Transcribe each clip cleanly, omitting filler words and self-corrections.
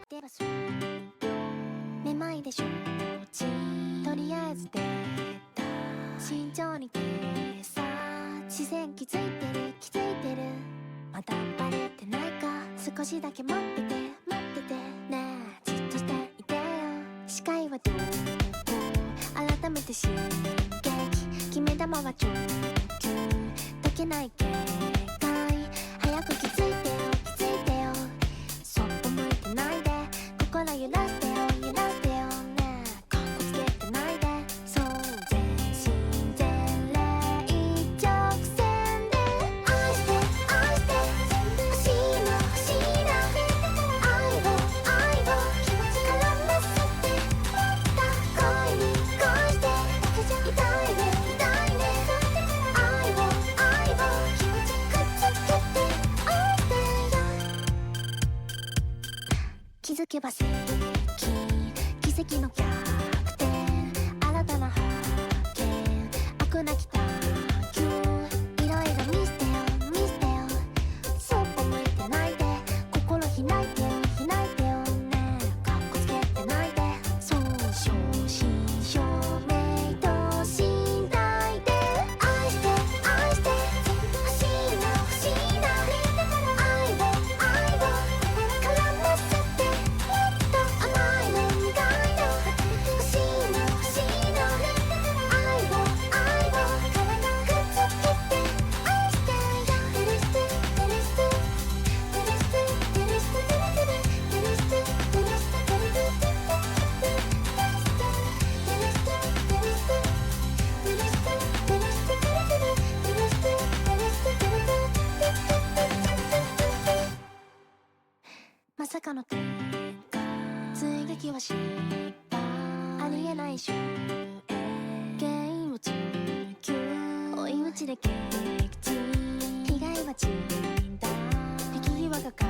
ではそうめまいでしょちとりあえず出た慎重に手さ視線気づいてるまだバレてないか少しだけ待っててねえじっとしていてよ視界はどこ改めて刺激決め球は直球解けない警戒早く気づいてよそっぽ向いてないで心揺らしてよねえかっこつけてないでそう全身全霊一直線で愛して欲しいな愛を絡ませてもった恋に恋して痛いね愛をくっつけて愛してよ気づけば奇跡の逆転新たな発見悪なき探求いろいろ見せてよそっぽ向いてないで心開いてよねえかっこつけてないでそう正真正銘と信頼で愛して欲しいな愛を絡ませてもっと甘いの苦いの欲しいな愛をくっつけて愛してまさかの展開追撃は失敗ありえない終焉原因を追求追い打ちで撃沈被害は甚大敵際が肝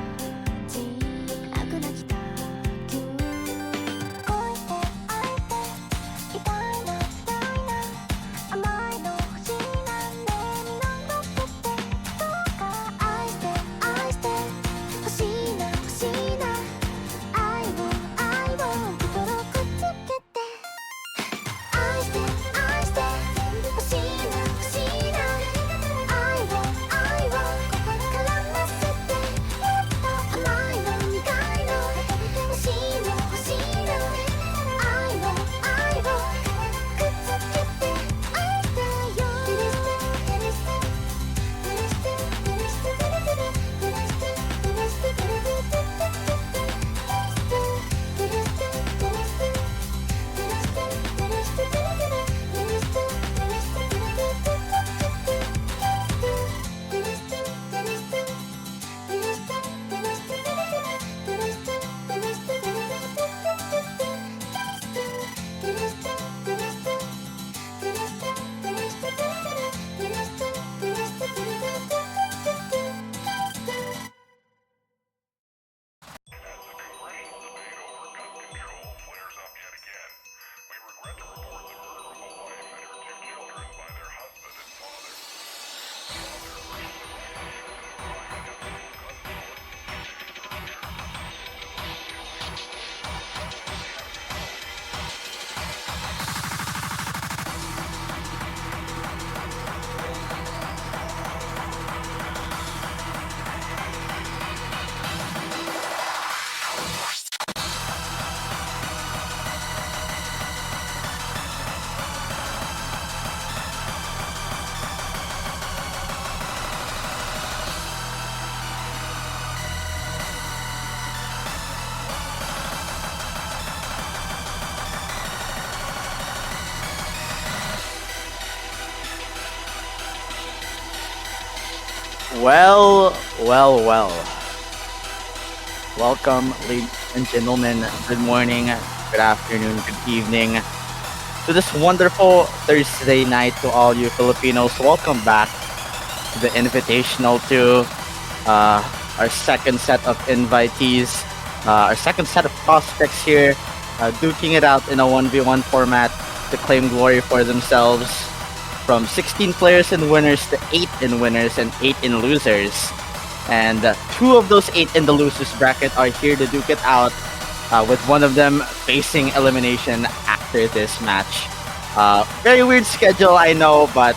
心悪なき探求恋して愛して痛いな甘いの欲しいなねえ見守っててどうか愛して欲しいな愛を心くっつけて愛して欲しいな愛を絡ませてもっと甘いの苦いの欲しいな愛をくっつけて愛してよWell. Welcome, ladies and gentlemen. Good morning, good afternoon, good evening to this wonderful Thursday night to all you Filipinos. Welcome back to the Invitational to our second set of invitees, our second set of prospects here, duking it out in a 1v1 format to claim glory for themselves. From 16 players in winners to 8 in winners and 8 in losers. And 2 of those 8 in the losers bracket are here to duke it out with one of them facing elimination after this match. Very weird schedule, I know, but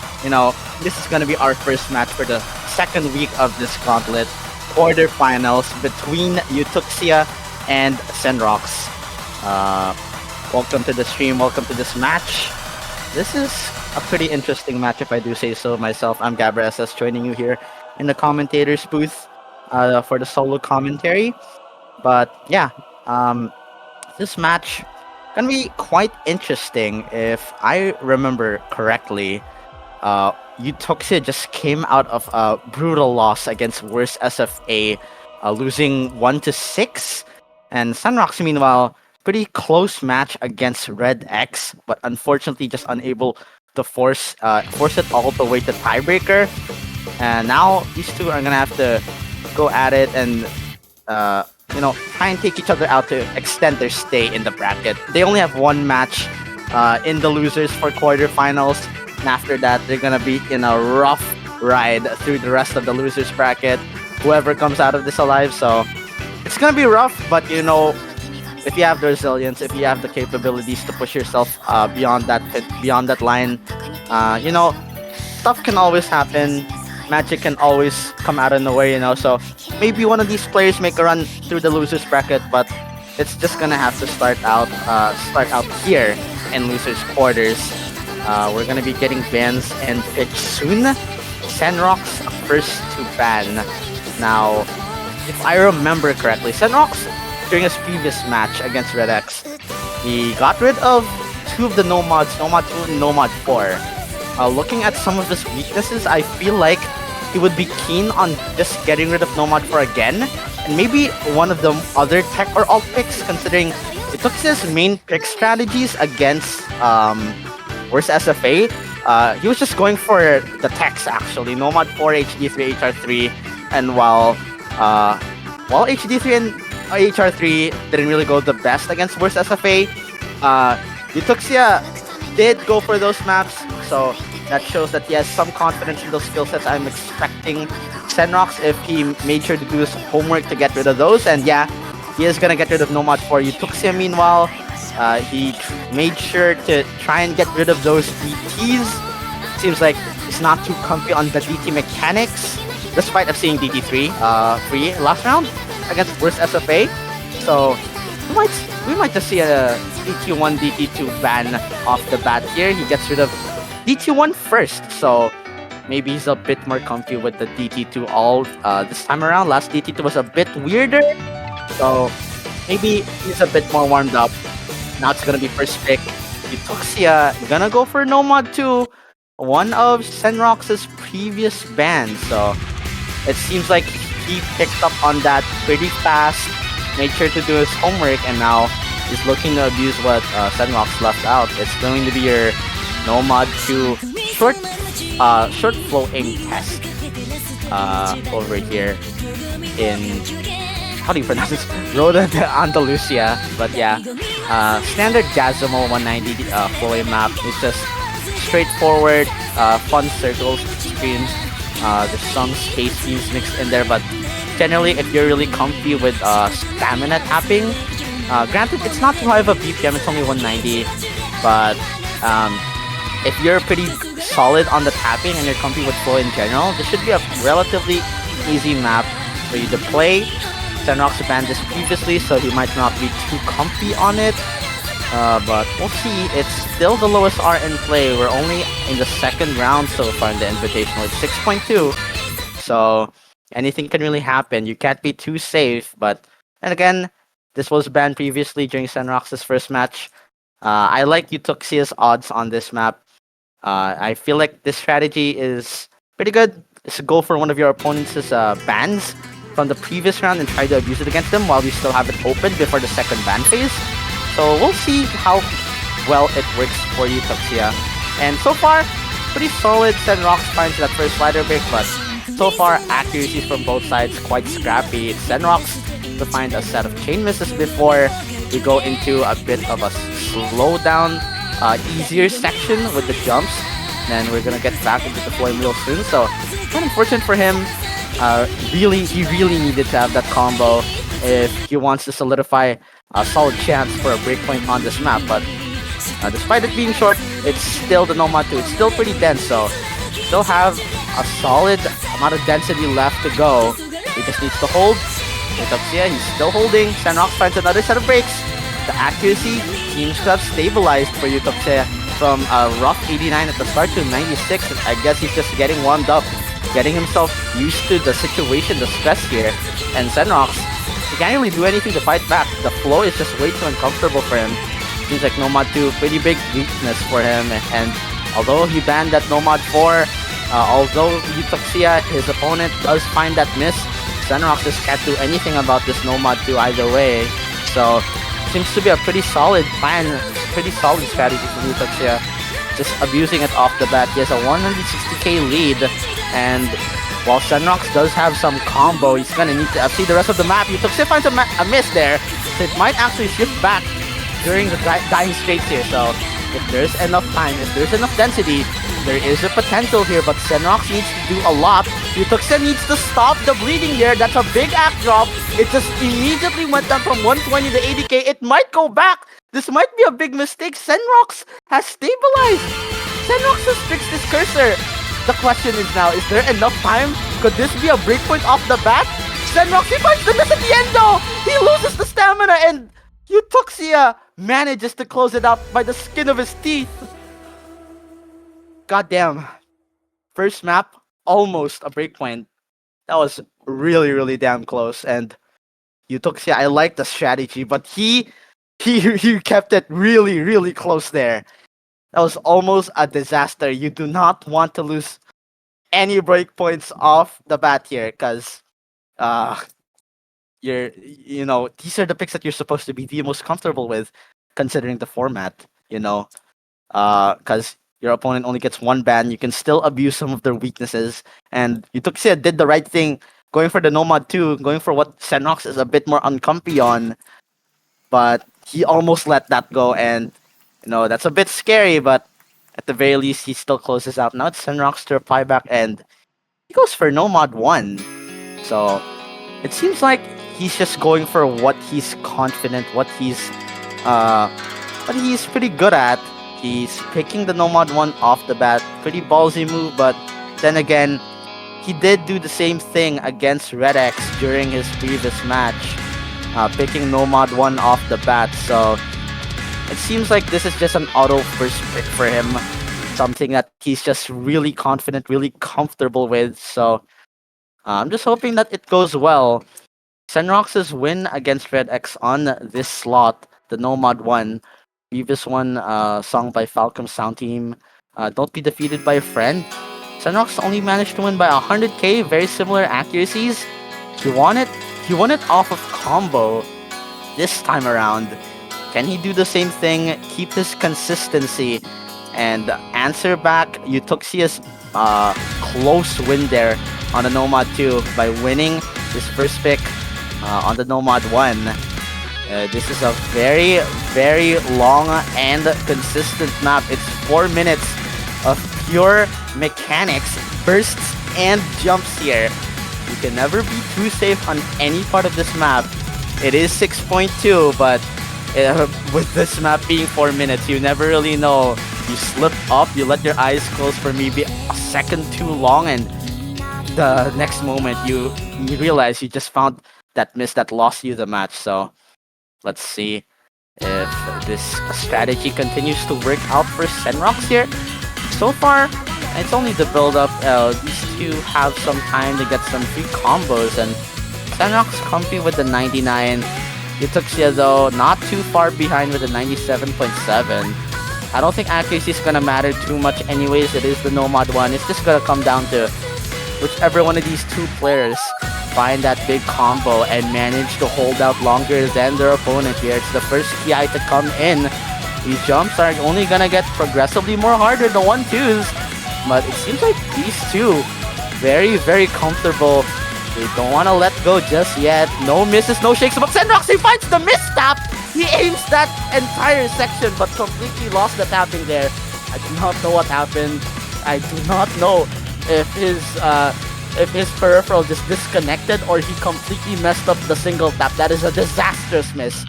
this is gonna be our first match for the second week of this gauntlet quarterfinals between Eutuxia and Senrox. Welcome to the stream. Welcome to this match. This is a pretty interesting match, if I do say so myself. I'm Gabra SS, joining you here in the commentators booth for the solo commentary. But yeah, this match gonna be quite interesting. If I remember correctly, Eutuxia just came out of a brutal loss against Worst SFA, losing 1-6. And Senrox, meanwhile, pretty close match against Red X, but unfortunately just unable to force it all the way to tiebreaker. And now these two are gonna have to go at it and try and take each other out to extend their stay in the bracket. They only have one match in the losers for quarterfinals, and after that they're gonna be in a rough ride through the rest of the losers bracket. Whoever comes out of this alive, so it's gonna be rough. But if you have the resilience, if you have the capabilities to push yourself beyond that line, stuff can always happen. Magic can always come out of nowhere, so maybe one of these players make a run through the losers bracket, but it's just gonna have to start out here in losers quarters. We're gonna be getting bans and pitch soon. Senrox first to ban. Now, if I remember correctly, Senrox during his previous match against Red X, he got rid of two of the Nomads, Nomad 2 and Nomad 4. Looking at some of his weaknesses, I feel like he would be keen on just getting rid of Nomad 4 again, and maybe one of the other tech or alt picks, considering it took his main pick strategies against Worst SFA. He was just going for the techs, actually. Nomad 4, HD3, HR3, and while HD3 and HR3 didn't really go the best against Worst SFA, Eutuxia did go for those maps, so that shows that he has some confidence in those skill sets. I'm expecting Senrox, if he made sure to do his homework, to get rid of those. And yeah, he is gonna get rid of Nomad for Eutuxia. Meanwhile, he made sure to try and get rid of those DTs. Seems like he's not too comfy on the DT mechanics, despite of seeing DT3 free last round against Worst SFA. So we might just see a DT1, DT2 ban off the bat here. He gets rid of DT1 first, so maybe he's a bit more comfy with the DT2 all this time around. Last DT2 was a bit weirder, so maybe he's a bit more warmed up. Now it's gonna be first pick. Eutuxia gonna go for Nomad 2, one of Senrox's previous bans, so it seems like he picked up on that pretty fast, made sure to do his homework, and now he's looking to abuse what Senrox left out. It's going to be your Nomad 2 short flow aim test over here in, how do you pronounce this? Roda de Andalusia. But yeah, standard Gazimo 190 flow aim map. It's just straightforward, fun circles, screens. There's some space beams mixed in there, but generally, if you're really comfy with stamina tapping, granted it's not too high of a BPM, it's only 190, but if you're pretty solid on the tapping and you're comfy with flow in general, this should be a relatively easy map for you to play. Senrox banned this previously, so he might not be too comfy on it. But we'll see. It's still the lowest R in play. We're only in the second round so far in the Invitational. It's 6.2. So anything can really happen. You can't be too safe. But and again, this was banned previously during Senrox's first match. I like Eutuxia's odds on this map. I feel like this strategy is pretty good. Just go for one of your opponent's bans from the previous round and try to abuse it against them while you still have it open before the second ban phase. So we'll see how well it works for Eutuxia. And so far, pretty solid. Senrox finds that first slider pick, but so far accuracies from both sides quite scrappy. It's Senrox to find a set of chain misses before we go into a bit of a slow down, easier section with the jumps. Then we're gonna get back into the flame real soon. So quite unfortunate for him. He really needed to have that combo if he wants to solidify a solid chance for a breakpoint on this map. But despite it being short, it's still the Nomad 2. It's still pretty dense, so still have a solid amount of density left to go. He just needs to hold. Eutuxia, he's still holding. Senrox finds another set of breaks. The accuracy seems to have stabilized for Eutuxia from a rough 89 at the start to 96. I guess he's just getting warmed up, getting himself used to the situation, the stress here. And Senrox, he can't really do anything to fight back. The flow is just way too uncomfortable for him. Seems like Nomad 2, pretty big weakness for him. And although he banned that Nomad 4, although Eutuxia, his opponent, does find that miss, Senrox just can't do anything about this Nomad 2 either way. So, seems to be a pretty solid plan, pretty solid strategy for Eutuxia. Just abusing it off the bat. He has a 160k lead, and while Senrox does have some combo, he's gonna need to see the rest of the map. Eutuxia finds a miss there, so it might actually shift back during the dying straits here. So if there's enough time, if there's enough density, there is a potential here, but Senrox needs to do a lot. Eutuxia needs to stop the bleeding there. That's a big act drop. It just immediately went down from 120 to 80k. It might go back. This might be a big mistake. Senrox has stabilized. Senrox has fixed his cursor. The question is now, is there enough time? Could this be a breakpoint off the bat? Senrox, he finds the miss at the end though! He loses the stamina, and Eutuxia manages to close it out by the skin of his teeth. Goddamn. First map, almost a breakpoint. That was really, really damn close. And Eutuxia, I like the strategy, but he kept it really, really close there. That was almost a disaster. You do not want to lose any breakpoints off the bat here, because these are the picks that you're supposed to be the most comfortable with, considering the format, because your opponent only gets one ban. You can still abuse some of their weaknesses, and Eutuxia did the right thing, going for the Nomad 2, going for what Senrox is a bit more uncomfy on, but he almost let that go, and that's a bit scary, but at the very least, he still closes out. Now it's Senrox to reply back, and he goes for Nomad 1. So it seems like he's just going for what he's confident, what he's pretty good at. He's picking the Nomad 1 off the bat. Pretty ballsy move, but then again, he did do the same thing against Red X during his previous match, picking Nomad 1 off the bat. So it seems like this is just an auto first pick for him, something that he's just really confident, really comfortable with. So I'm just hoping that it goes well. Senrox's win against Red X on this slot, the Nomad 1, previous one sung by Falcom Sound Team, Don't Be Defeated by a Friend. Senrox only managed to win by 100k, very similar accuracies. He won it off of combo this time around. Can he do the same thing, keep his consistency, and answer back Eutuxia's close win there on the Nomad 2 by winning his first pick on the Nomad 1. This is a very, very long and consistent map. It's 4 minutes of pure mechanics, bursts, and jumps here. You can never be too safe on any part of this map. It is 6.2, but with this map being 4 minutes, you never really know. You slip up, you let your eyes close for maybe a second too long, and the next moment you realize you just found that miss that lost you the match. So let's see if this strategy continues to work out for Senrox here. So far, it's only the build-up. These two have some time to get some free combos, and Senrox comfy with the 99. Eutuxia, though, not too far behind with the 97.7. I don't think accuracy is gonna matter too much anyways. It is the Nomad 1. It's just gonna come down to whichever one of these two players find that big combo and manage to hold out longer than their opponent here. It's the first TI to come in. These jumps are only gonna get progressively more harder, the 1-2s. But it seems like these two, very, very comfortable. They don't want to let go just yet. No misses, no shakes. But Senrox, he finds the misstap. He aims that entire section, but completely lost the tapping there. I do not know what happened. I do not know if his peripheral just disconnected or he completely messed up the single tap. That is a disastrous miss.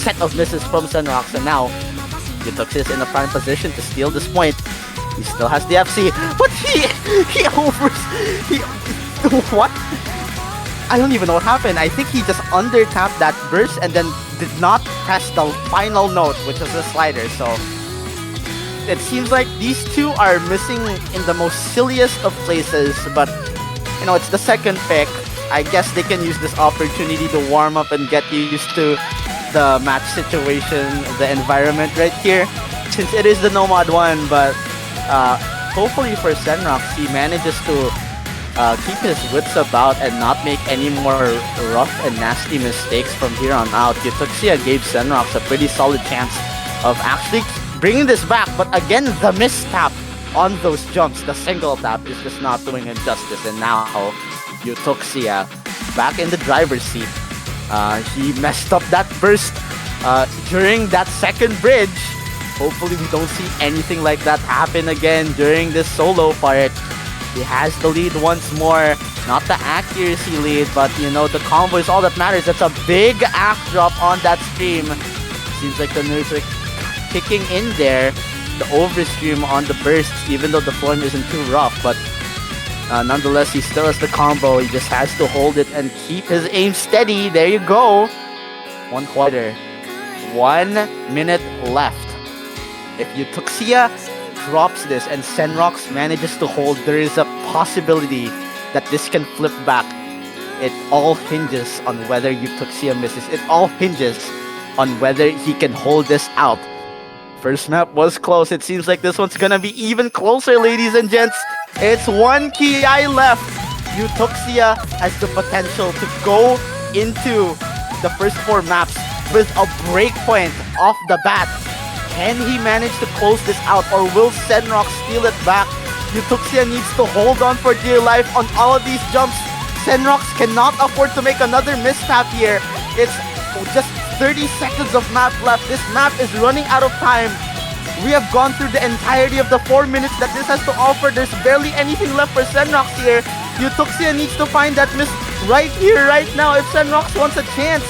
set of misses from Senrox, and now Eutuxia is in a prime position to steal this point. He still has the FC, but he he what? I don't even know what happened. I think he just under-tapped that burst and then did not press the final note, which was the slider. So it seems like these two are missing in the most silliest of places, but you know, it's the second pick. I guess they can use this opportunity to warm up and get used to the match situation, the environment right here, since it is the Nomad 1, but hopefully for Senrox, he manages to keep his wits about and not make any more rough and nasty mistakes from here on out. Eutuxia gave Senrox a pretty solid chance of actually bringing this back, but again, the mistap on those jumps, the single tap, is just not doing him justice. And now Eutuxia back in the driver's seat. He messed up that burst during that second bridge. Hopefully we don't see anything like that happen again during this solo part. He has the lead once more. Not the accuracy lead, but you know, the combo is all that matters. That's a big act drop on that stream. Seems like the nerves are kicking in there. The overstream on the bursts, even though the form isn't too rough, but nonetheless, he still has the combo. He just has to hold it and keep his aim steady. There you go. 1 quarter. 1 minute left. If Eutuxia drops this and Senrox manages to hold, there is a possibility that this can flip back. It all hinges on whether Eutuxia misses. It all hinges on whether he can hold this out. First map was close. It seems like this one's gonna be even closer, ladies and gents. It's 1 KI left. Eutuxia has the potential to go into the first 4 maps with a breakpoint off the bat. Can he manage to close this out, or will Senrox steal it back? Eutuxia needs to hold on for dear life on all of these jumps. Senrox cannot afford to make another mistap here. It's just 30 seconds of map left. This map is running out of time. We have gone through the entirety of the 4 minutes that this has to offer. There's barely anything left for Senrox here. Eutuxia needs to find that miss right here, right now, if Senrox wants a chance.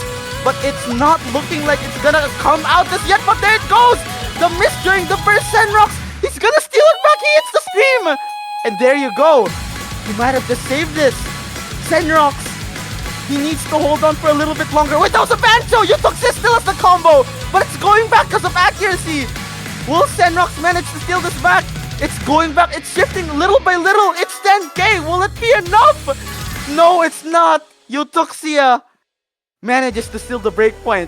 But it's not looking like it's gonna come out just yet, but there it goes! The miss during the first Senrox! He's gonna steal it back, he hits the stream! And there you go! He might have just saved this. Senrox, he needs to hold on for a little bit longer. Wait, that was a banjo! Eutuxia still has the combo! But it's going back because of accuracy! Will Senrox manage to steal this back? It's going back, it's shifting little by little! It's 10k! Will it be enough? No, it's not! Eutuxia manages to steal the breakpoint.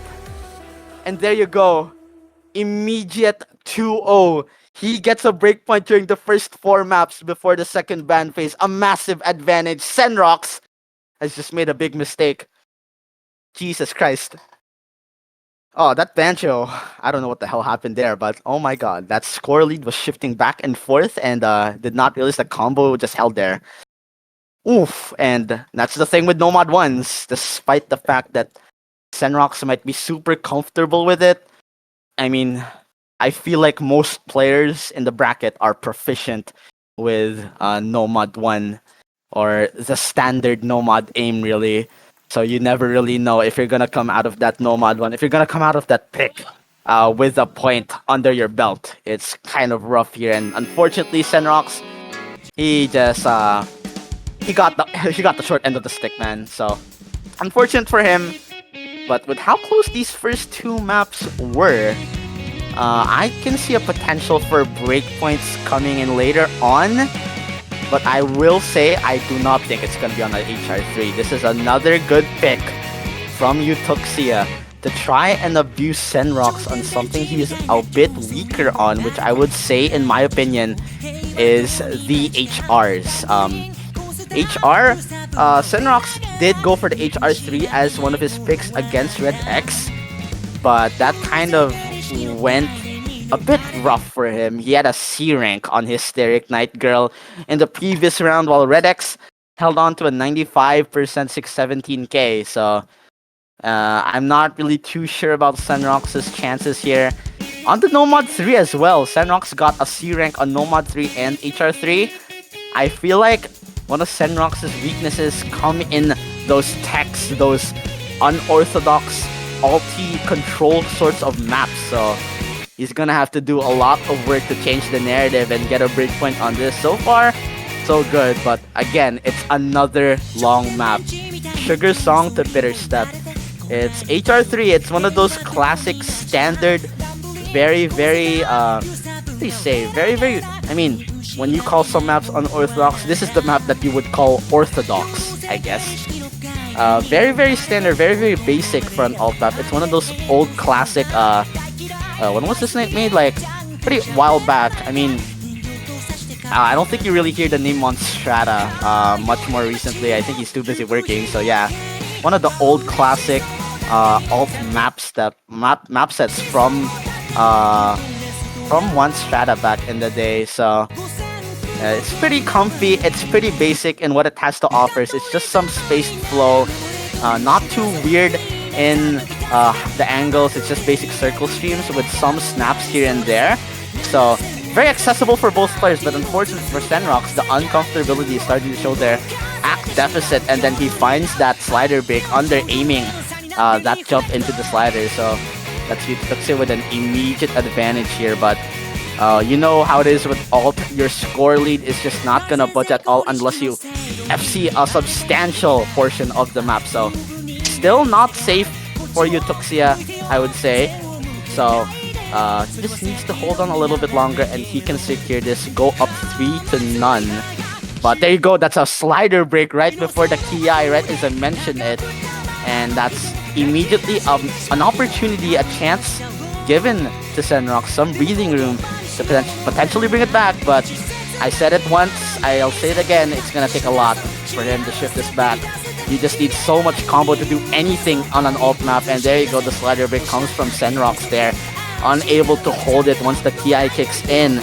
And there you go. Immediate 2-0. He gets a breakpoint during the first 4 maps before the second ban phase. A massive advantage. Senrox has just made a big mistake. Jesus Christ. Oh, that banjo. I don't know what the hell happened there, but oh my god. That score lead was shifting back and forth and did not realize the combo just held there. Oof, and that's the thing with Nomad 1s, despite the fact that Senrox might be super comfortable with it. I mean, I feel like most players in the bracket are proficient with Nomad 1 or the standard Nomad aim, really. So you never really know if you're gonna come out of that Nomad 1, if you're gonna come out of that pick with a point under your belt. It's kind of rough here, and unfortunately, Senrox, he just he got the short end of the stick, man. So unfortunate for him. But with how close these first 2 maps were, I can see a potential for breakpoints coming in later on. But I will say I do not think it's going to be on the HR3. This is another good pick from Eutuxia to try and abuse Senrox on something he's a bit weaker on, which I would say, in my opinion, is the HRs. HR, Senrox did go for the HR3 as one of his picks against Red X, but that kind of went a bit rough for him. He had a C rank on Hysteric Night Girl in the previous round, while Red X held on to a 95% 617k. So I'm not really too sure about Senrox's chances here. On the Nomad 3 as well, Senrox got a C rank on Nomad 3 and HR3. I feel like one of Senrox's weaknesses come in those techs, those unorthodox alti control sorts of maps. So he's gonna have to do a lot of work to change the narrative and get a breakpoint on this. So far, so good. But again, it's another long map. Sugar Song to Bitter Step. It's HR3. It's one of those classic standard, very, very, what do you say? Very, very, I mean, when you call some maps unorthodox, this is the map that you would call orthodox, I guess. Very, very standard, very, very basic for an alt map. It's one of those old classic, when was this made? Like, pretty while back. I mean, I don't think you really hear the name on Strata much more recently. I think he's too busy working. So yeah, one of the old classic alt map sets from one Strata back in the day. So it's pretty comfy. It's pretty basic in what it has to offer. It's just some spaced flow, not too weird in the angles. It's just basic circle streams with some snaps here and there. So very accessible for both players, but unfortunately for Senrox, the uncomfortability is starting to show their act deficit, and then he finds that slider break under aiming that jump into the slider. So that's Eutuxia with an immediate advantage here, but you know how it is with alt. Your score lead is just not gonna budge at all unless you FC a substantial portion of the map. So still not safe for Eutuxia, I would say. So he just needs to hold on a little bit longer and he can secure this, go up 3-0. But there you go, that's a slider break right before the Ki, right as I mentioned it. And that's immediately an opportunity, a chance given to Senrox, some breathing room to potentially bring it back. But I said it once, I'll say it again, it's gonna take a lot for him to shift this back. You just need so much combo to do anything on an alt map, and there you go, the slider break comes from Senrox there. Unable to hold it once the Ki kicks in,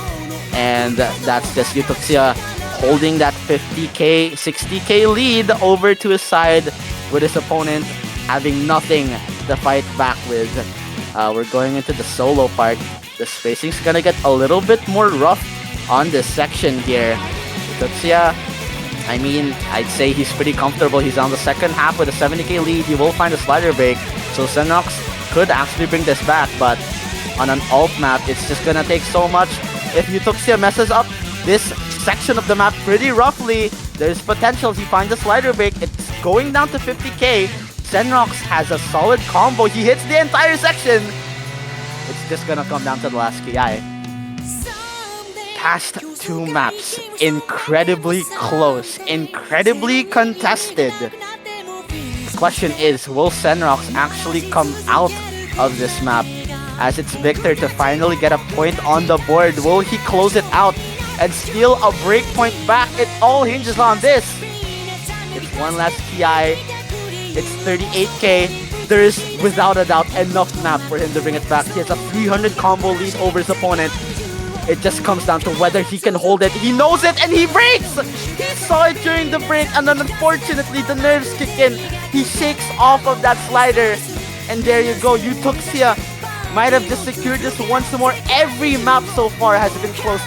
and that's just Eutuxia holding that 50k, 60k lead over to his side, with his opponent having nothing to fight back with. We're going into the solo part. The spacing's gonna get a little bit more rough on this section here. Eutuxia, I mean, I'd say he's pretty comfortable. He's on the second half with a 70k lead. He will find a slider break, so Senrox could actually bring this back, but on an alt map, it's just gonna take so much. If Eutuxia messes up this section of the map pretty roughly, there's potential. He finds a slider break. It's going down to 50k. Senrox has a solid combo. He hits the entire section. It's just gonna come down to the last Ki. Past two maps, incredibly close, incredibly contested. The question is, will Senrox actually come out of this map as it's Victor to finally get a point on the board? Will he close it out and steal a breakpoint back? It all hinges on this. It's one last Ki. It's 38k. There is, without a doubt, enough map for him to bring it back. He has a 300 combo lead over his opponent. It just comes down to whether he can hold it. He knows it and he breaks! He saw it during the break, and then unfortunately the nerves kick in. He shakes off of that slider. And there you go, Eutuxia might have just secured this once more. Every map so far has been close.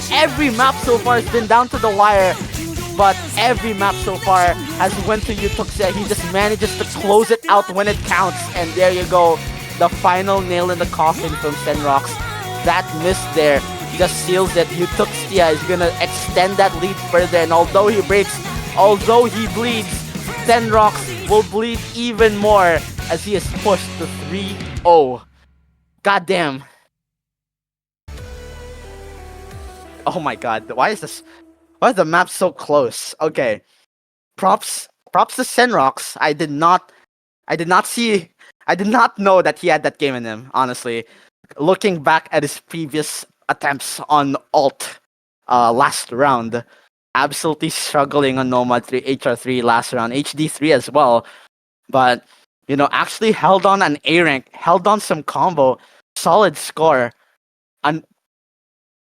Every map so far has been down to the wire. But every map so far has went to Eutuxia. He just manages to close it out when it counts. And there you go, the final nail in the coffin from Senrox. That miss there just seals it. Eutuxia is gonna extend that lead further, and although he breaks, although he bleeds, Senrox will bleed even more as he is pushed to 3-0. Goddamn. Oh my god, why is the map so close? Okay. Props to Senrox. I did not know that he had that game in him, honestly. Looking back at his previous attempts on alt last round, absolutely struggling on Nomad 3, HR3 last round, HD3 as well. But, you know, actually held on an A rank, held on some combo, solid score. And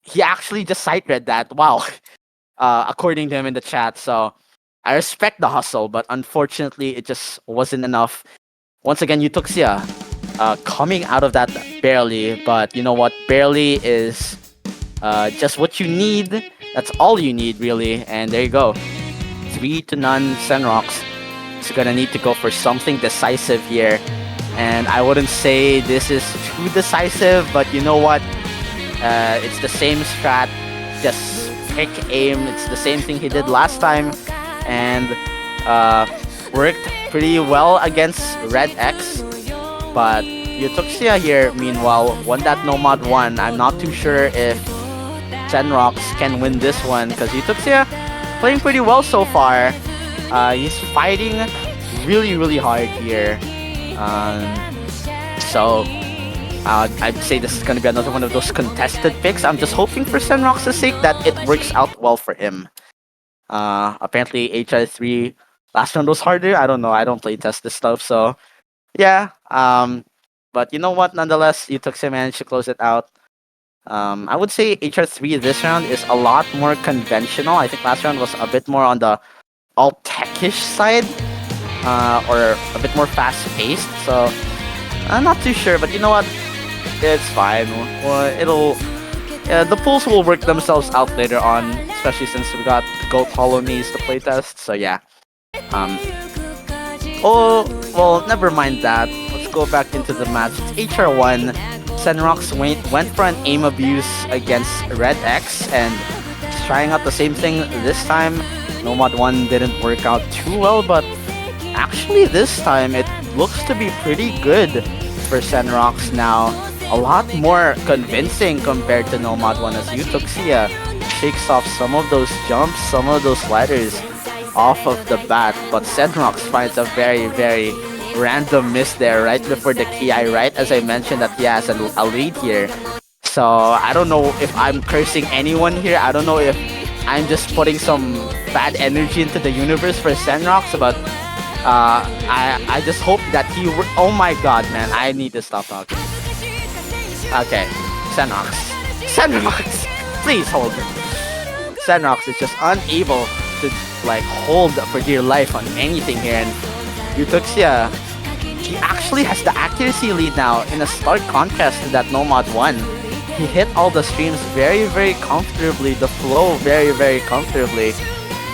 he actually just sight read that. Wow. According to him in the chat. So I respect the hustle, but unfortunately it just wasn't enough. Once again, Eutuxia coming out of that barely, but you know what? Barely is just what you need. That's all you need, really. And there you go. 3-0 Senrox. He's gonna need to go for something decisive here And I wouldn't say this is too decisive, but you know what? It's the same strat, just pick aim. It's the same thing he did last time, and worked pretty well against Red X. But Eutuxia here, meanwhile, won that Nomad 1. I'm not too sure if Senrox can win this one, because Eutuxia playing pretty well so far. He's fighting really hard here. So I'd say this is going to be another one of those contested picks. I'm just hoping for Senrox's sake that it works out well for him. Apparently HR3 last round was harder. I don't know. I don't play test this stuff, so yeah. But you know what? Nonetheless, Eutuxia managed to close it out. I would say HR3 this round is a lot more conventional. I think last round was a bit more on the all techish side, or a bit more fast-paced. So I'm not too sure, but you know what? It's fine. Well, the pools will work themselves out later on, especially since we got Goat Hollow Knees to playtest. So yeah. Oh well, never mind that. Let's go back into the match. It's HR1. Senrox went for an aim abuse against Red X, and he's trying out the same thing this time. Nomad 1 didn't work out too well, but actually this time it looks to be pretty good for Senrox now. A lot more convincing compared to Nomad 1, as Eutuxia shakes off some of those jumps, some of those sliders off of the bat, but Senrox finds a very random miss there right before the Ki, right as I mentioned that he has a lead here. So I don't know if I'm cursing anyone here. I don't know if I'm just putting some bad energy into the universe for Senrox, but I just hope that he... Oh my god, man, I need to stop talking. Okay, Senrox, please hold it. Senrox is just unable to like hold for dear life on anything here, and Eutuxia, he actually has the accuracy lead now in a stark contrast to that Nomad 1. He hit all the streams very comfortably, the flow very comfortably.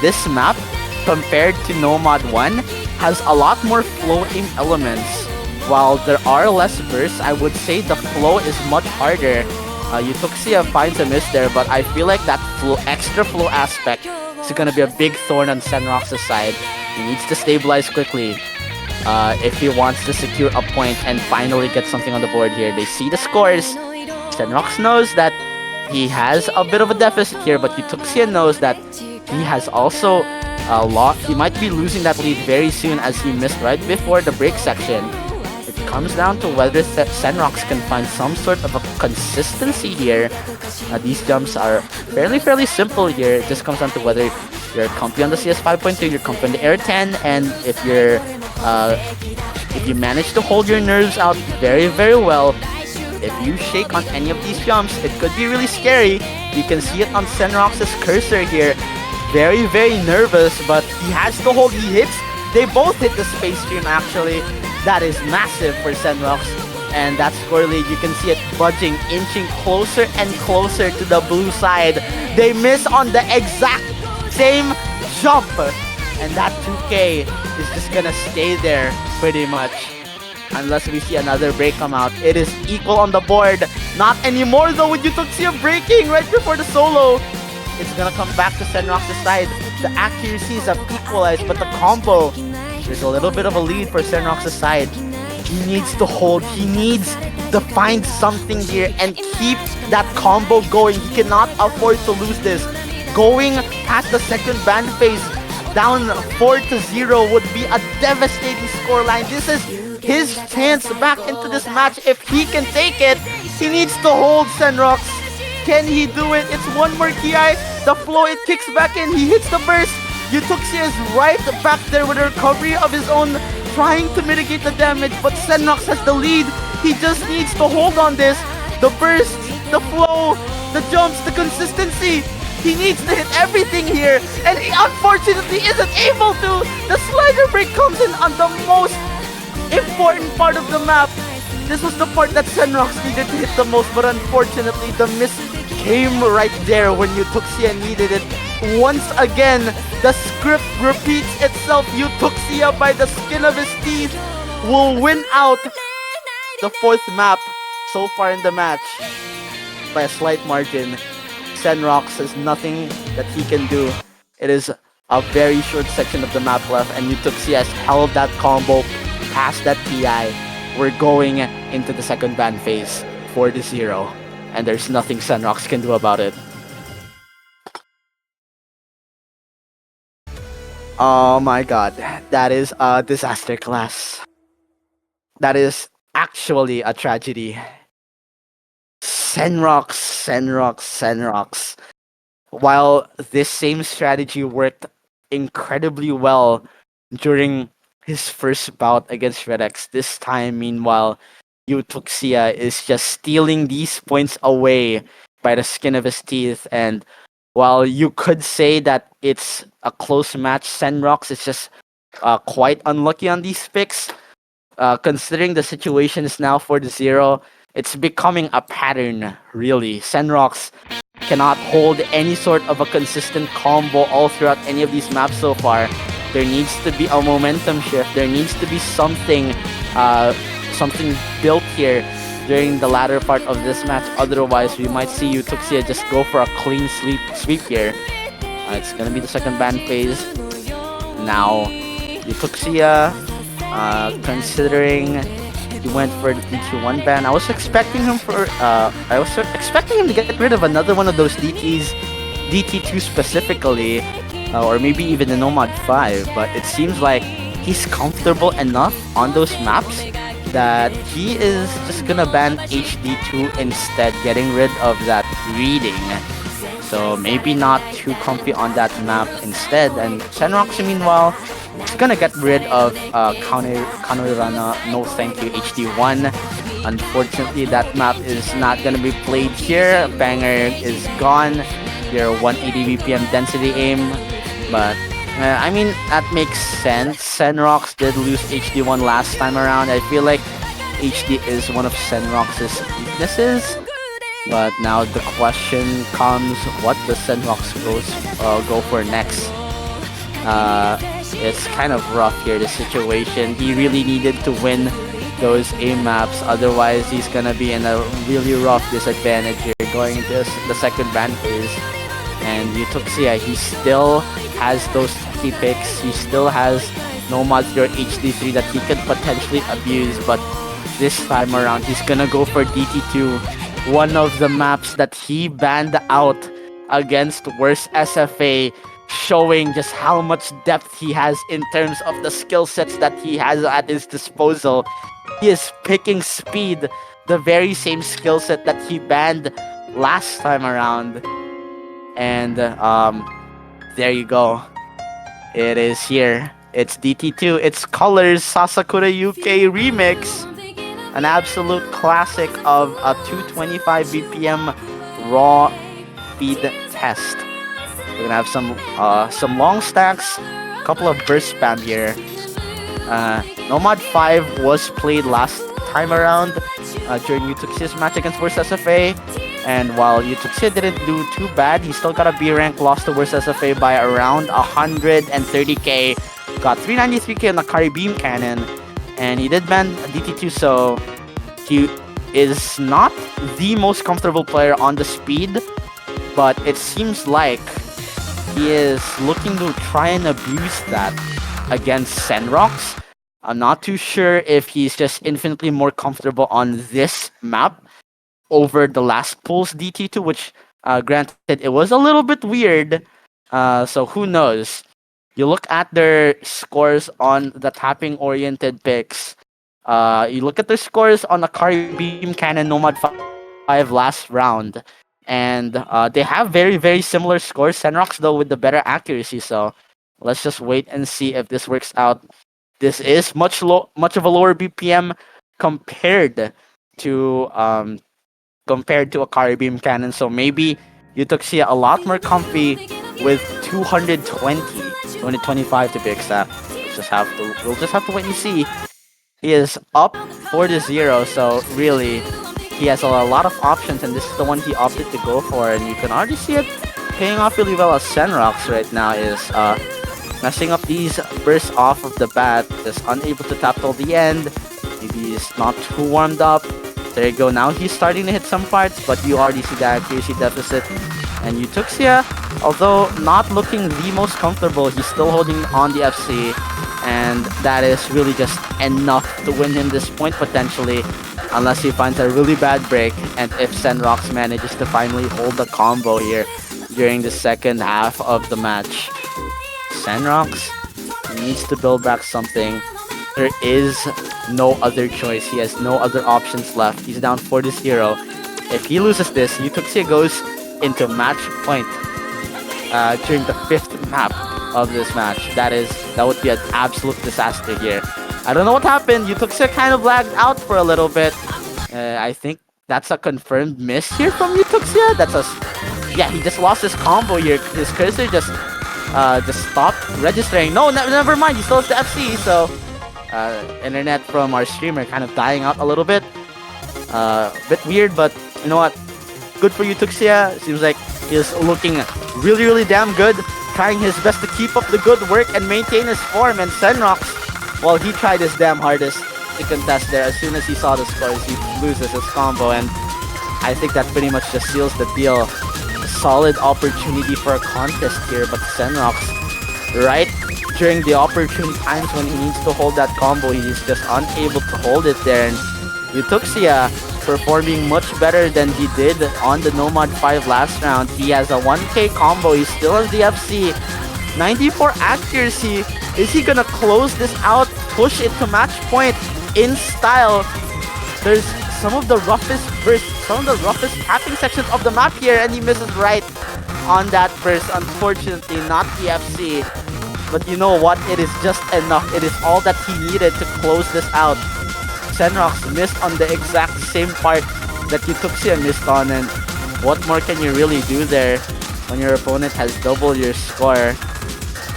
This map, compared to Nomad 1, has a lot more flow aim elements. While there are less bursts, I would say the flow is much harder. Eutuxia finds a miss there, but I feel like that extra flow aspect is gonna be a big thorn on Senrox's side. He needs to stabilize quickly if he wants to secure a point and finally get something on the board here. They see the scores. Senrox knows that he has a bit of a deficit here, but Eutuxia knows that he has also he might be losing that lead very soon, as he missed right before the break section. It comes down to whether Senrox can find some sort of a consistency here. These jumps are fairly simple here. It just comes down to whether you're comfy on the CS 5.2, you're comfy on the Air 10, and if you manage to hold your nerves out very well. If you shake on any of these jumps, it could be really scary. You can see it on Senrox's cursor here. Very nervous, but he has to hold. He hits. They both hit the space stream actually. That is massive for Senrox. And that score lead, you can see it budging, inching closer and closer to the blue side. They miss on the exact same jump. And that 2K is just gonna stay there pretty much. Unless we see another break come out. It is equal on the board. Not anymore though, with Eutuxia breaking right before the solo. It's gonna come back to Senrox's side. The accuracies have equalized, but the combo, there's a little bit of a lead for Senrox's side. He needs to hold. He needs to find something here and keep that combo going. He cannot afford to lose this. Going past the second band phase, down 4-0 would be a devastating scoreline. This is his chance back into this match. If he can take it, he needs to hold Senrox. Can he do it? It's one more Ki. The flow, it kicks back in. He hits the burst. Eutuxia is right back there with a recovery of his own, trying to mitigate the damage, but Senrox has the lead. He just needs to hold on this. The burst, the flow, the jumps, the consistency. He needs to hit everything here, and he unfortunately isn't able to. The slider break comes in on the most important part of the map. This was the part that Senrox needed to hit the most, but unfortunately the miss came right there when Eutuxia needed it. Once again, the script repeats itself. Eutuxia, by the skin of his teeth, will win out the fourth map so far in the match by a slight margin. Senrox has nothing that he can do. It is a very short section of the map left, and Eutuxia has held that combo past that PI. We're going into the second ban phase, 4-0, and there's nothing Senrox can do about it. Oh my god, that is a disaster class. That is actually a tragedy. Senrox. While this same strategy worked incredibly well during his first bout against Redex, this time, meanwhile, Eutuxia is just stealing these points away by the skin of his teeth. And while you could say that it's a close match, Senrox is just quite unlucky on these picks. Considering the situation is now 4-0, it's becoming a pattern, really. Senrox cannot hold any sort of a consistent combo all throughout any of these maps so far. There needs to be a momentum shift. There needs to be something built here during the latter part of this match. Otherwise, we might see Eutuxia just go for a clean sweep here. It's gonna be the second ban phase. Now, Eutuxia, considering he went for the DT1 ban, I was expecting him to get rid of another one of those DTs, DT2 specifically, or maybe even the Nomad 5. But it seems like he's comfortable enough on those maps that he is just gonna ban HD2 instead, getting rid of that reading. So maybe not too comfy on that map instead. And Senrox, meanwhile, is gonna get rid of Kanorana No Thank You HD1. Unfortunately, that map is not gonna be played here. Banger is gone. Your 180 BPM density aim. But I mean, that makes sense. Senrox did lose HD1 last time around. I feel like HD is one of Senrox's weaknesses. But now the question comes, what does Senrox go for next? It's kind of rough here, the situation. He really needed to win those aim maps, otherwise he's gonna be in a really rough disadvantage here going into the second ban phase. And Eutuxia, he still has those key picks. He still has Nomad 0 HD3 that he could potentially abuse, but this time around he's gonna go for DT2, one of the maps that he banned out against worst SFA, showing just how much depth he has in terms of the skill sets that he has at his disposal. He is picking speed, the very same skill set that he banned last time around. And there you go. It is here. It's DT2. It's Colors Sasakura UK remix. An absolute classic of a 225 BPM raw feed test. We're gonna have some long stacks, a couple of burst spam here. Nomad 5 was played last time around during Eutuxia's match against Worst SFA. And while Eutuxia didn't do too bad, he still got a B rank, lost to Worst SFA by around 130k. Got 393k on the Kari Beam Cannon. And he did ban DT2, so he is not the most comfortable player on the speed. But it seems like he is looking to try and abuse that against Senrox. I'm not too sure if he's just infinitely more comfortable on this map over the last pool's DT2, which granted it was a little bit weird. So who knows? You look at their scores on the tapping oriented picks. You look at their scores on the Kari Beam Cannon Nomad 5 last round. And they have very, very similar scores. Senrox, though, with the better accuracy. So let's just wait and see if this works out. This is much of a lower BPM compared to a Kari Beam Cannon. So maybe Eutuxia a lot more comfy with 225 to be exact. We'll just have to wait and see. He is up 4-0, so really he has a lot of options, and this is the one he opted to go for. And you can already see it paying off really well as Senrox right now is messing up these bursts off of the bat, just unable to tap till the end. Maybe he's not too warmed up. There you go. Now he's starting to hit some parts, but you already see the accuracy deficit. And Eutuxia, although not looking the most comfortable, he's still holding on the FC. And that is really just enough to win him this point potentially. Unless he finds a really bad break. And if Senrox manages to finally hold the combo here during the second half of the match. Senrox needs to build back something. There is no other choice. He has no other options left. He's down 4-0. If he loses this, Eutuxia goes into match point during the 5th map of this match. That would be an absolute disaster here. I don't know what happened. Eutuxia kind of lagged out for a little bit. I think that's a confirmed miss here from Eutuxia. Yeah, he just lost his combo here. His cursor just stopped registering. No, never mind. He still has the FC. So internet from our streamer kind of dying out a little bit. Bit weird, but you know what? Good for Eutuxia. Seems like he's looking really, really damn good. Trying his best to keep up the good work and maintain his form. And Senrox, well, he tried his damn hardest to contest there. As soon as he saw the scores, he loses his combo. And I think that pretty much just seals the deal. A solid opportunity for a contest here. But Senrox, right during the opportune times when he needs to hold that combo, he's just unable to hold it there. And Eutuxia performing much better than he did on the Nomad 5 last round. He has a 1k combo. He still has the FC. 94 accuracy. Is he gonna close this out? Push it to match point in style. There's some of the roughest bursts, some of the roughest tapping sections of the map here, and he misses right on that burst. Unfortunately, not the FC. But you know what? It is just enough. It is all that he needed to close this out. Senrox missed on the exact same part that Eutuxia missed on, and what more can you really do there when your opponent has double your score?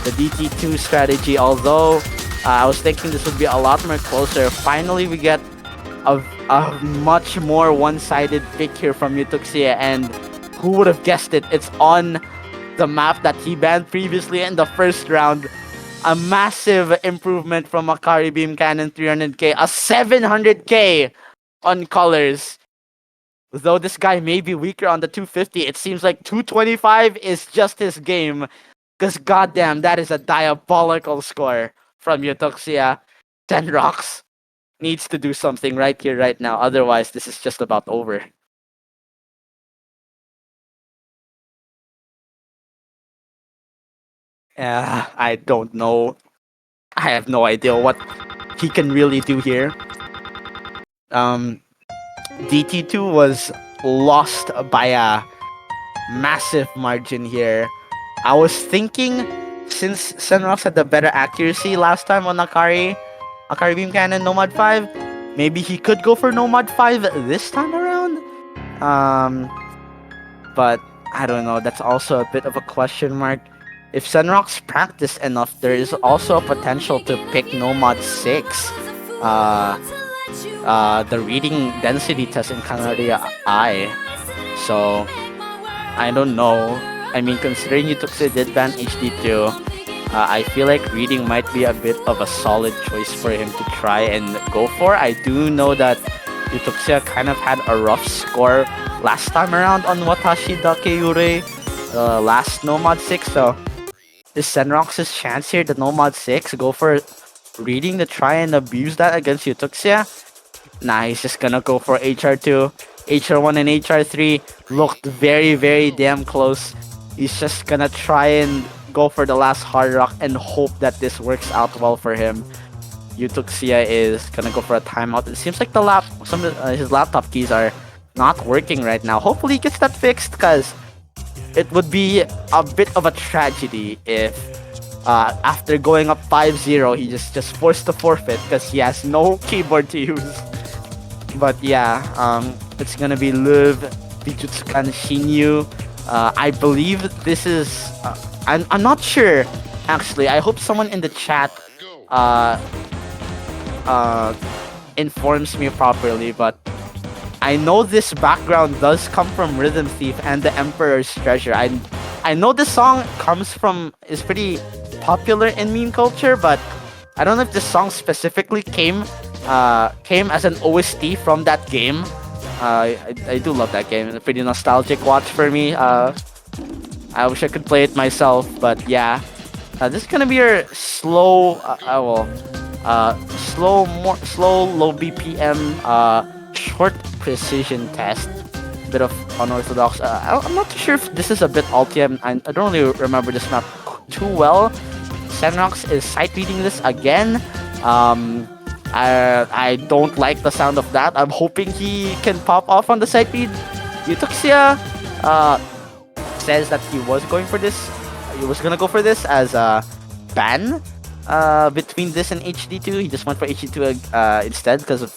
The DT2 strategy, although I was thinking this would be a lot more closer, finally we get a much more one-sided pick here from Eutuxia, and who would have guessed it? It's on the map that he banned previously in the first round. A massive improvement from Akari Beam Cannon 300k, a 700k on colors. Though this guy may be weaker on the 250, it seems like 225 is just his game. Because goddamn, that is a diabolical score from Eutuxia. Senrox needs to do something right here, right now. Otherwise, this is just about over. I don't know. I have no idea what he can really do here. DT2 was lost by a massive margin here. I was thinking, since Senrox had the better accuracy last time on Akari Beam Cannon Nomad 5, maybe he could go for Nomad 5 this time around. But I don't know. That's also a bit of a question mark. If Senrox practiced enough, there is also a potential to pick Nomad 6. The reading density test in Canaria I. So, I don't know. I mean, considering Eutuxia did ban HD2, I feel like reading might be a bit of a solid choice for him to try and go for. I do know that Eutuxia kind of had a rough score last time around on Watashi Dakeyure, last Nomad 6, so is Senrox's chance here, the Nomad 6, go for reading to try and abuse that against Eutuxia? Nah, he's just gonna go for HR2. HR1 and HR3 looked very, very damn close. He's just gonna try and go for the last hard rock and hope that this works out well for him. Eutuxia is gonna go for a timeout. It seems like some of his laptop keys are not working right now. Hopefully he gets that fixed, because it would be a bit of a tragedy if after going up 5-0 he just forced to forfeit because he has no keyboard to use. But yeah, it's gonna be Luv, Bijutsukan, Shinyu. I believe this is I'm not sure actually. I hope someone in the chat informs me properly, but I know this background does come from Rhythm Thief and the Emperor's Treasure. I know this song is pretty popular in meme culture, but I don't know if this song specifically came came as an OST from that game. I do love that game. It's a pretty nostalgic watch for me. I wish I could play it myself, but yeah. This is gonna be your slow, slow, low BPM, short precision test. Bit of unorthodox. I'm not too sure if this is a bit alti. I don't really remember this map too well. Senrox is sight reading this again. I don't like the sound of that. I'm hoping he can pop off on the sight read. Eutuxia says that he was going for this. He was gonna go for this as a ban between this and HD2. He just went for HD2 instead because of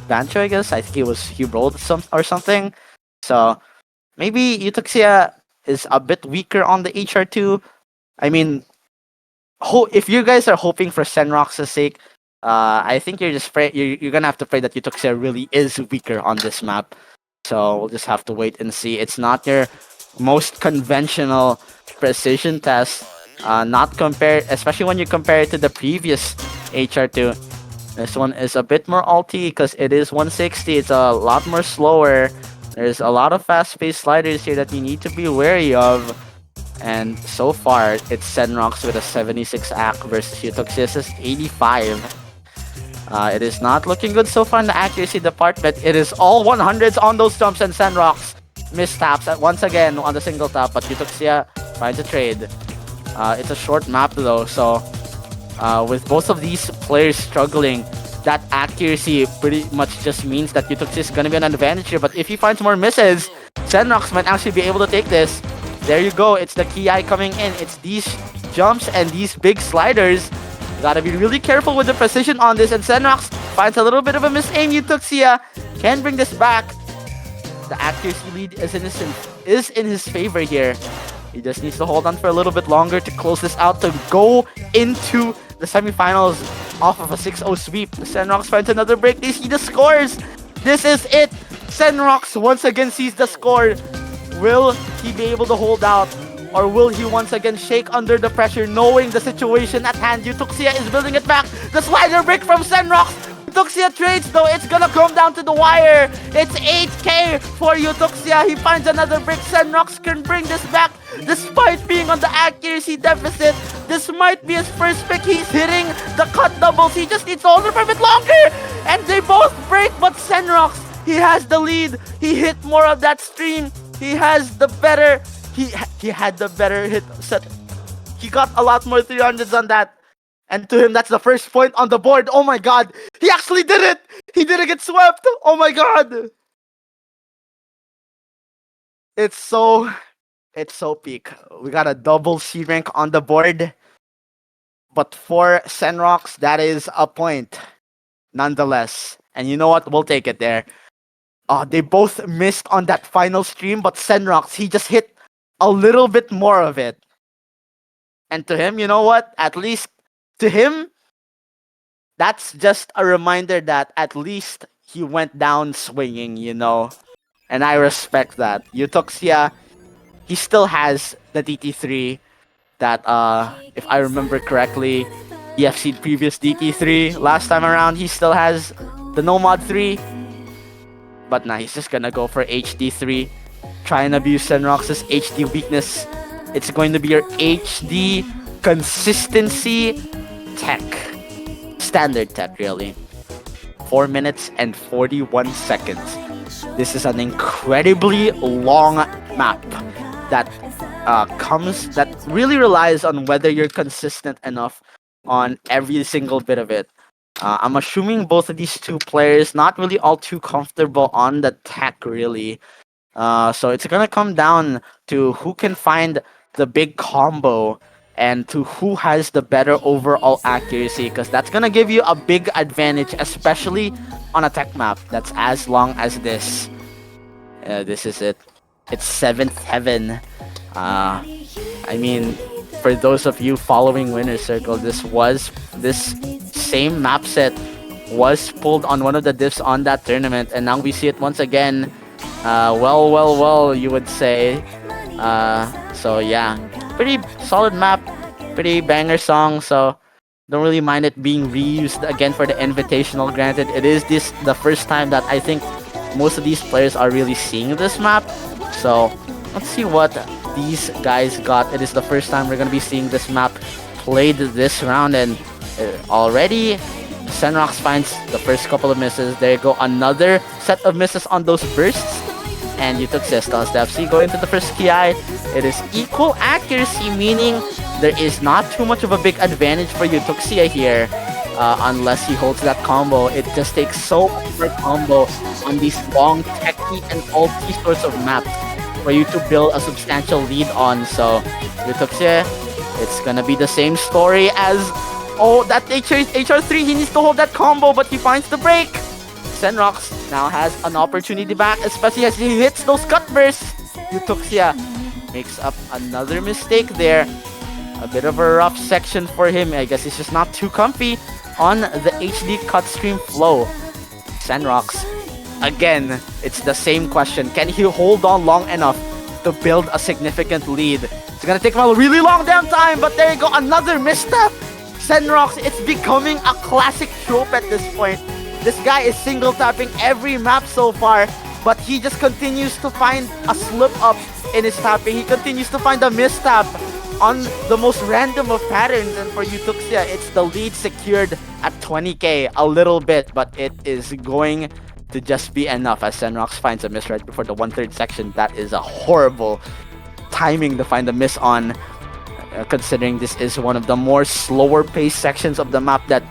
Bancho, I guess. I think he rolled something. So maybe Eutuxia is a bit weaker on the HR2. I mean, if you guys are hoping for Senrox's sake, I think you're gonna have to pray that Eutuxia really is weaker on this map. So we'll just have to wait and see. It's not your most conventional precision test. Not compared, especially when you compare it to the previous HR2. This one is a bit more alti because it is 160. It's a lot more slower. There's a lot of fast-paced sliders here that you need to be wary of. And so far, it's Senrox with a 76 AC versus Eutuxia's 85. It is not looking good so far in the accuracy department. It is all 100s on those jumps, and Senrox mistaps once again on the single tap, but Eutuxia trying to trade. It's a short map though, so with both of these players struggling, that accuracy pretty much just means that Eutuxia is going to be an advantage here. But if he finds more misses, Senrox might actually be able to take this. There you go. It's the Ki coming in. It's these jumps and these big sliders. You gotta be really careful with the precision on this. And Senrox finds a little bit of a misaim. Eutuxia can bring this back. The accuracy lead is in his favor here. He just needs to hold on for a little bit longer to close this out to go into the semifinals off of a 6-0 sweep. Senrox finds another break. They see the scores. This is it. Senrox once again sees the score. Will he be able to hold out? Or will he once again shake under the pressure knowing the situation at hand? Eutuxia is building it back. The slider break from Senrox. Eutuxia trades though. It's gonna come down to the wire. It's 8k for Eutuxia. He finds another break. Senrox can bring this back despite being on the accuracy deficit. This might be his first pick. He's hitting the cut doubles. He just needs to hold it for a bit longer. And they both break, but Senrox, he has the lead. He hit more of that stream. He has the better. He had the better hit set. He got a lot more 300s on that. And to him, that's the first point on the board. Oh my god. He actually did it. He didn't get swept. Oh my god. It's so peak. We got a double C rank on the board. But for Senrox, that is a point. Nonetheless. And you know what? We'll take it there. They both missed on that final stream, but Senrox, he just hit a little bit more of it. And to him, you know what? At least to him, that's just a reminder that at least he went down swinging, you know? And I respect that. Eutuxia, he still has the DT3 that, if I remember correctly, EFC previous DT3 last time around, he still has the No Mod 3. But nah, he's just gonna go for HD3. Try and abuse Senrox's HD weakness. It's going to be your HD consistency tech. Standard tech, really. 4 minutes and 41 seconds. This is an incredibly long map that that really relies on whether you're consistent enough on every single bit of it. I'm assuming both of these two players not really all too comfortable on the tech, really. So it's gonna come down to who can find the big combo and to who has the better overall accuracy, because that's gonna give you a big advantage, especially on a tech map that's as long as this. This is it. It's 7th heaven. I mean, for those of you following Winner's Circle, this same map set was pulled on one of the diffs on that tournament, and now we see it once again. Well, you would say. So yeah, pretty solid map, pretty banger song. So Don't really mind it being reused again for the Invitational. Granted, it is this the first time that I think most of these players are really seeing this map. So let's see what these guys got. It is the first time we're gonna be seeing this map played this round, and already Senrox finds the first couple of misses. There you go, another set of misses on those bursts. And Eutuxia still has the FC going into the first KI. It is equal accuracy, meaning there is not too much of a big advantage for Eutuxia here. Unless he holds that combo. It just takes so much more combo on these long techie and ulti sorts of maps for you to build a substantial lead on. So Eutuxia, it's gonna be the same story as that HR3. He needs to hold that combo, but he finds the break. Senrox now has an opportunity back, especially as he hits those cut bursts. Eutuxia makes up another mistake there. A bit of a rough section for him. I guess he's just not too comfy on the HD cut stream flow. Senrox, again, it's the same question. Can he hold on long enough to build a significant lead? It's gonna take him a really long damn time, but there you go, another misstep. Senrox, it's becoming a classic trope at this point. This guy is single tapping every map so far, but he just continues to find a slip up in his tapping. He continues to find a mistap on the most random of patterns, and for Eutuxia, it's the lead secured at 20k, a little bit, but it is going to just be enough as Senrox finds a miss right before the 1/3 section. That is a horrible timing to find a miss on, considering this is one of the more slower paced sections of the map that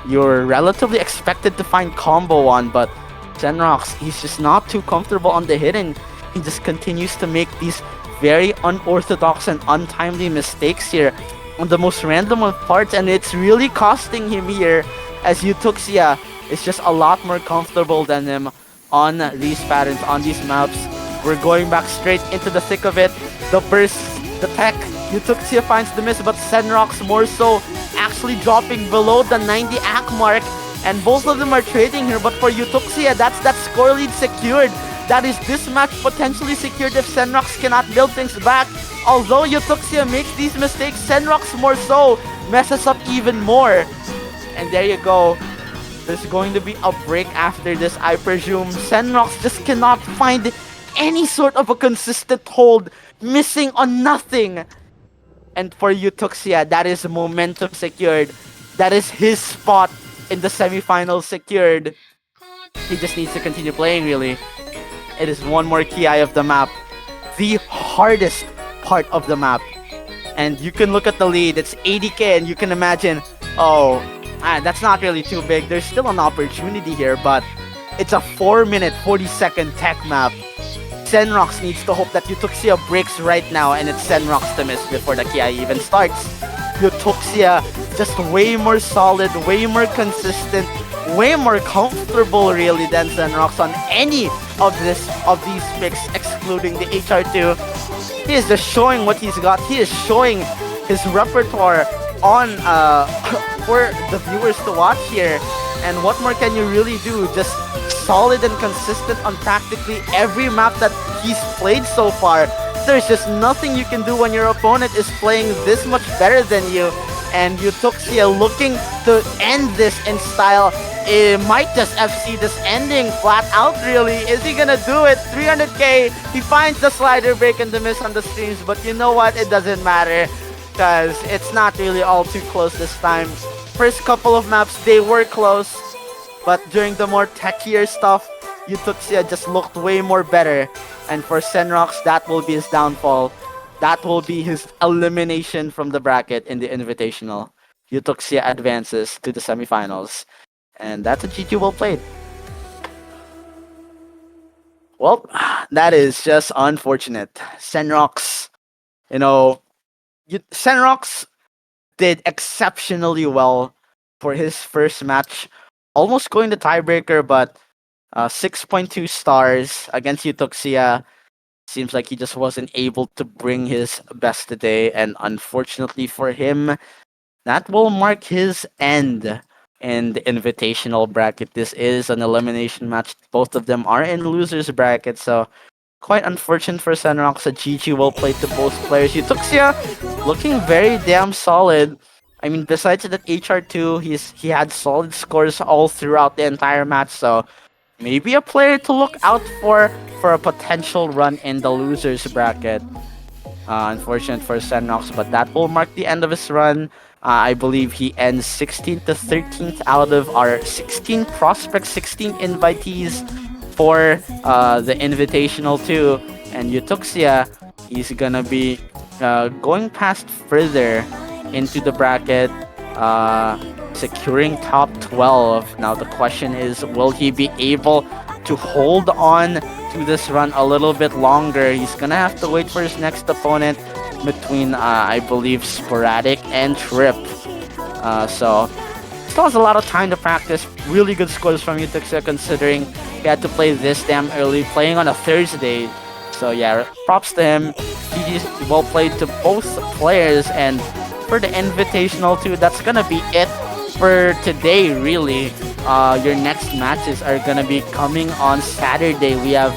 you're relatively expected to find combo on, but Senrox, he's just not too comfortable on the hit, and he just continues to make these very unorthodox and untimely mistakes here on the most random of parts, and it's really costing him here as Eutuxia is just a lot more comfortable than him on these patterns, on these maps. We're going back straight into the thick of it. The burst, the tech, Eutuxia finds the miss, but Senrox more so actually dropping below the 90 AC mark, and both of them are trading here, but for Eutuxia, that's that score lead secured. That is this match potentially secured if Senrox cannot build things back. Although Eutuxia makes these mistakes, Senrox more so messes up even more. And there you go. There's going to be a break after this, I presume. Senrox just cannot find any sort of a consistent hold, missing on nothing. And for Eutuxia, that is momentum secured. That is his spot in the semifinals secured. He just needs to continue playing, really. It is one more KI of the map. The hardest part of the map. And you can look at the lead. It's 80k, and you can imagine, that's not really too big. There's still an opportunity here, but it's a 4-minute, 40-second tech map. Senrox needs to hope that Eutuxia breaks right now, and it's Senrox to miss before the KI even starts. Eutuxia just way more solid, way more consistent, way more comfortable really than Senrox on any of these picks, excluding the HR2. He is just showing what he's got. He is showing his repertoire on for the viewers to watch here. And what more can you really do? Just solid and consistent on practically every map that he's played so far. There's just nothing you can do when your opponent is playing this much better than you. And Eutuxia looking to end this in style. It might just FC this ending flat out, really. Is he gonna do it? 300k. He finds the slider break and the miss on the streams, but you know what? It doesn't matter, because it's not really all too close this time. First couple of maps, they were close, but during the more techier stuff, Eutuxia just looked way more better. And for Senrox, that will be his downfall. That will be his elimination from the bracket in the Invitational. Eutuxia advances to the semifinals. And that's a GG well played. Well, that is just unfortunate. Senrox, Senrox did exceptionally well for his first match. Almost going to tiebreaker, but 6.2 stars against Eutuxia. Seems like he just wasn't able to bring his best today, and unfortunately for him, that will mark his end in the Invitational bracket. This is an elimination match. Both of them are in losers bracket, so quite unfortunate for Senrox. A GG well played to both players. Eutuxia looking very damn solid. I mean, besides that HR2, he had solid scores all throughout the entire match, so maybe a player to look out for a potential run in the losers bracket. Unfortunate for Senrox, but that will mark the end of his run. I believe he ends 16th to 13th out of our 16 prospects, 16 invitees for the Invitational 2. And Eutuxia, he's gonna be going past further into the bracket, securing top 12. Now the question is, will he be able to hold on to this run a little bit longer? He's gonna have to wait for his next opponent between, I believe, Sporadic and Trip. So still has a lot of time to practice. Really good scores from Eutuxia considering he had to play this damn early, playing on a Thursday. So yeah, props to him. GG's well played to both players, and for the Invitational too, that's gonna be it for today, really. Your next matches are gonna be coming on Saturday. We have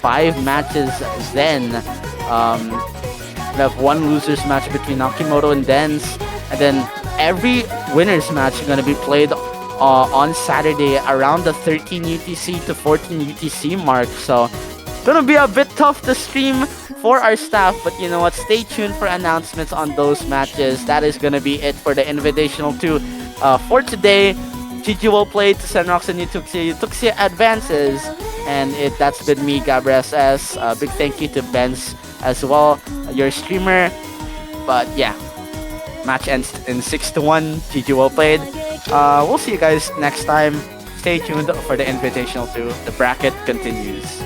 5 matches then. We have one losers match between Nakimoto and Dens, and then every winners match is gonna be played on Saturday around the 13 UTC to 14 UTC mark. So gonna be a bit tough to stream for our staff, but you know what? Stay tuned for announcements on those matches. That is gonna be it for the Invitational 2 for today. GG well played to Senrox and Eutuxia. Eutuxia advances, and that's been me, Gabra SS. Big thank you to Benz as well, your streamer. But yeah, match ends in 6-1. GG well played. We'll see you guys next time. Stay tuned for the Invitational 2. The bracket continues.